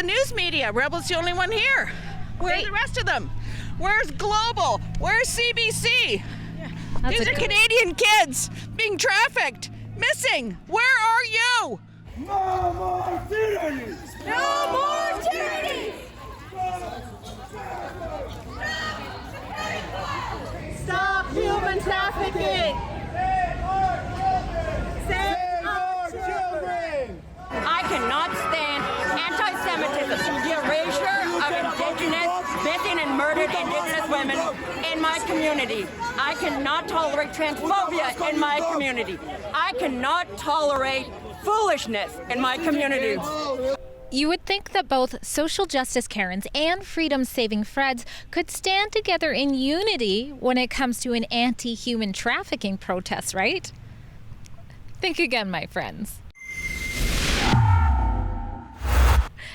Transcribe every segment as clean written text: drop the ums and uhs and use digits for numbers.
the news media? Rebel's the only one here. Where are the rest of them? Where's Global? Where's CBC? These are Canadian kids being trafficked, missing. Where are you? No more tyranny! No more tyranny! Stop human trafficking! Save our children! I cannot stand anti-Semitism, the erasure of Indigenous, missing and murdered Indigenous women in my community. I cannot tolerate transphobia in my community. I cannot tolerate foolishness in my community. You would think that both social justice Karens and freedom-saving Freds could stand together in unity when it comes to an anti-human trafficking protest, right? Think again, my friends.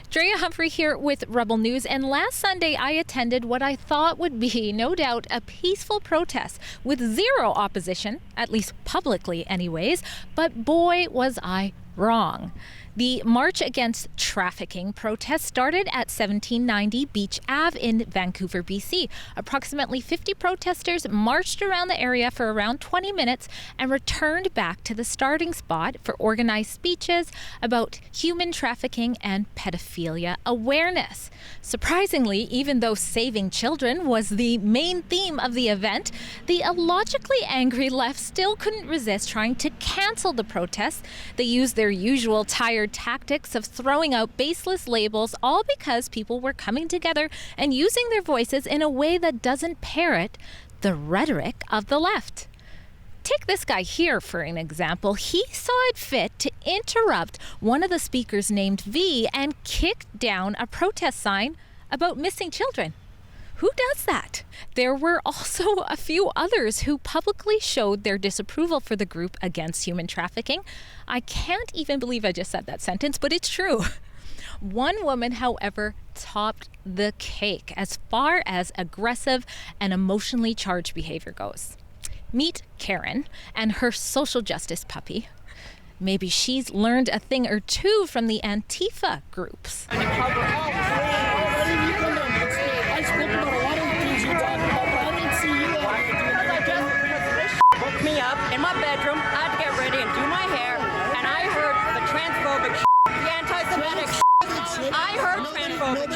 Drea Humphrey here with Rebel News, and last Sunday I attended what I thought would be, no doubt, a peaceful protest with zero opposition, at least publicly anyways, but boy was I wrong. The March Against Trafficking protest started at 1790 Beach Ave in Vancouver, BC. Approximately 50 protesters marched around the area for around 20 minutes and returned back to the starting spot for organized speeches about human trafficking and pedophilia awareness. Surprisingly, even though saving children was the main theme of the event, the illogically angry left still couldn't resist trying to cancel the protest. They used their usual tired tactics of throwing out baseless labels, all because people were coming together and using their voices in a way that doesn't parrot the rhetoric of the left. Take this guy here for an example. He saw it fit to interrupt one of the speakers named V and kick down a protest sign about missing children. Who does that? There were also a few others who publicly showed their disapproval for the group against human trafficking. I can't even believe I just said that sentence, but it's true. One woman, however, topped the cake as far as aggressive and emotionally charged behavior goes. Meet Karen and her social justice puppy. Maybe she's learned a thing or two from the Antifa groups. Woke me up in my bedroom, I had to get ready and do my hair, and I heard the transphobic the anti-Semitic I heard transphobic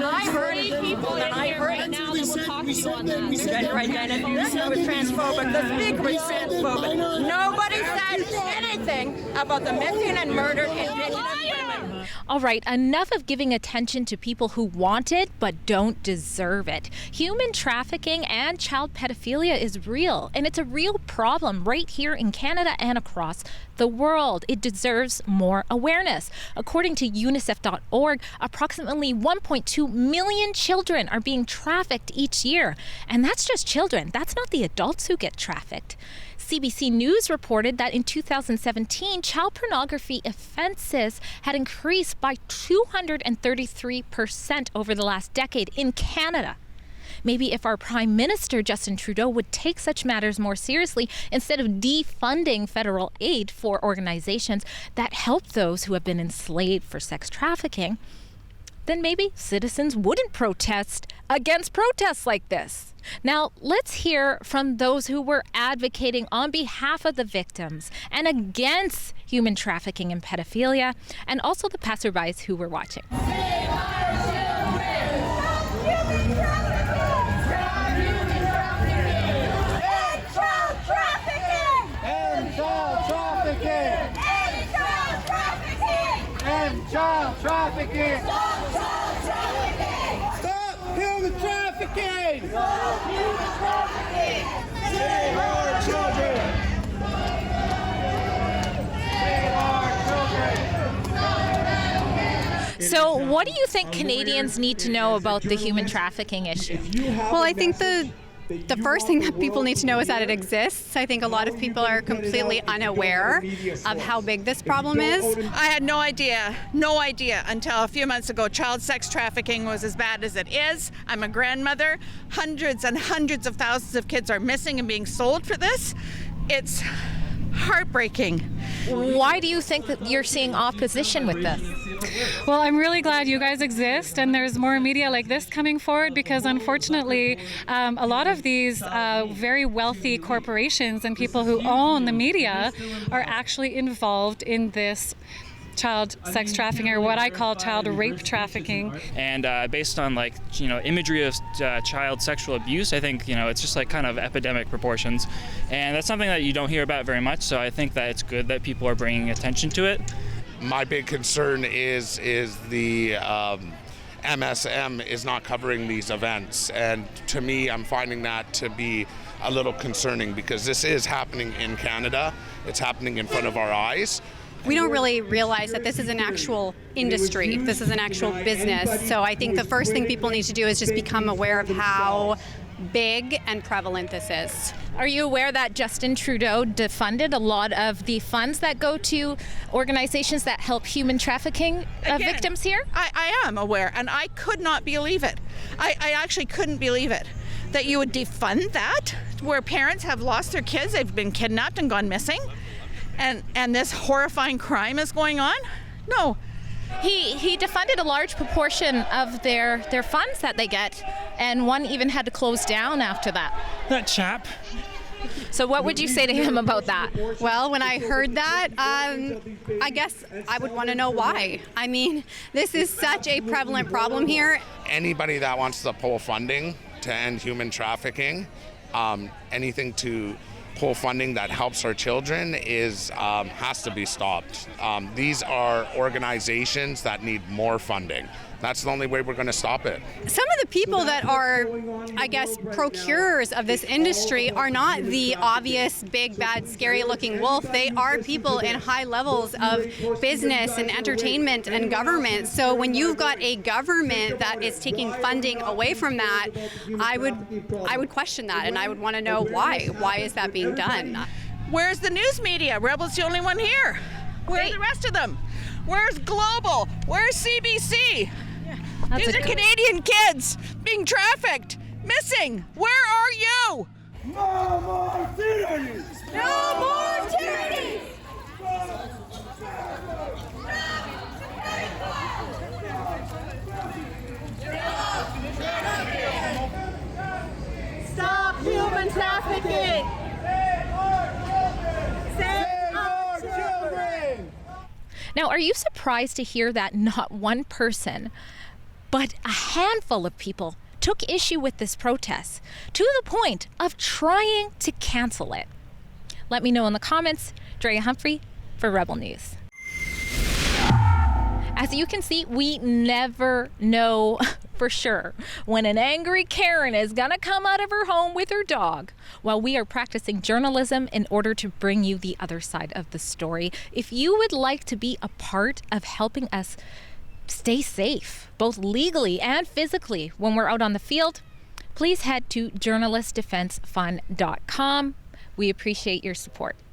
I heard people and I heard now that we'll talk to you on that. Right, Dennis? It was transphobic. The speaker was transphobic. Nobody said anything about the missing and murdered Indigenous women. All right, enough of giving attention to people who want it but don't deserve it. Human trafficking and child pedophilia is real, and it's a real problem right here in Canada and across the world. It deserves more awareness. According to UNICEF.org, approximately 1.2 million children are being trafficked each year. And that's just children. That's not the adults who get trafficked. CBC News reported that in 2017, child pornography offenses had increased by 233% over the last decade in Canada. Maybe if our Prime Minister, Justin Trudeau, would take such matters more seriously instead of defunding federal aid for organizations that help those who have been enslaved for sex trafficking, then maybe citizens wouldn't protest against protests like this. Now, let's hear from those who were advocating on behalf of the victims and against human trafficking and pedophilia, and also the passerbys who were watching. Save our children! Stop child trafficking! Stop child trafficking! Stop human trafficking! Stop human trafficking! Save our children! Save our children! So what do you think Canadians need to know about the human trafficking issue? Well, I think the first thing that people need to know is that it exists. I think a lot of people are completely unaware of how big this problem is. I had no idea until a few months ago child sex trafficking was as bad as it is. I'm a grandmother. Hundreds and hundreds of thousands of kids are missing and being sold for this. It's heartbreaking. Why do you think that you're seeing opposition with this? Well, I'm really glad you guys exist and there's more media like this coming forward, because unfortunately, a lot of these very wealthy corporations and people who own the media are actually involved in this child sex trafficking, or what I call child rape trafficking. And based on imagery of child sexual abuse, I think it's just kind of epidemic proportions, and that's something that you don't hear about very much. So I think that it's good that people are bringing attention to it. My big concern is the MSM is not covering these events, and to me, I'm finding that to be a little concerning, because this is happening in Canada. It's happening in front of our eyes. We don't really realize that this is an actual industry. This is an actual business. So I think the first thing people need to do is just become aware of how big and prevalent this is. Are you aware that Justin Trudeau defunded a lot of the funds that go to organizations that help human trafficking victims here? I am aware, and I could not believe it. I actually couldn't believe it, that you would defund that, where parents have lost their kids, they've been kidnapped and gone missing. And this horrifying crime is going on? No. He defunded a large proportion of their funds that they get, and one even had to close down after that. That chap. So what would you say to him about that? Well, when I heard that, I guess I would want to know why. I mean, this is such a prevalent problem here. Anybody that wants to pull funding to end human trafficking, anything to pull funding that helps our children has to be stopped. These are organizations that need more funding. That's the only way we're going to stop it. Some of the people that are, I guess, procurers of this industry are not the obvious, big, bad, scary-looking wolf. They are people in high levels of business and entertainment and government. So when you've got a government that is taking funding away from that, I would question that, and I would want to know why. Why is that being done? Where's the news media? Rebel's the only one here. Where are the rest of them? Where's Global? Where's CBC? These are Canadian kids being trafficked, missing. Where are you? No more tyranny! No more tyranny! Stop human trafficking! Save our children! Now, are you surprised to hear that not one person, but a handful of people took issue with this protest to the point of trying to cancel it? Let me know in the comments. Drea Humphrey for Rebel News. As you can see, we never know for sure when an angry Karen is gonna come out of her home with her dog, while we are practicing journalism in order to bring you the other side of the story. If you would like to be a part of helping us stay safe, both legally and physically, when we're out on the field, please head to journalistdefensefund.com. We appreciate your support.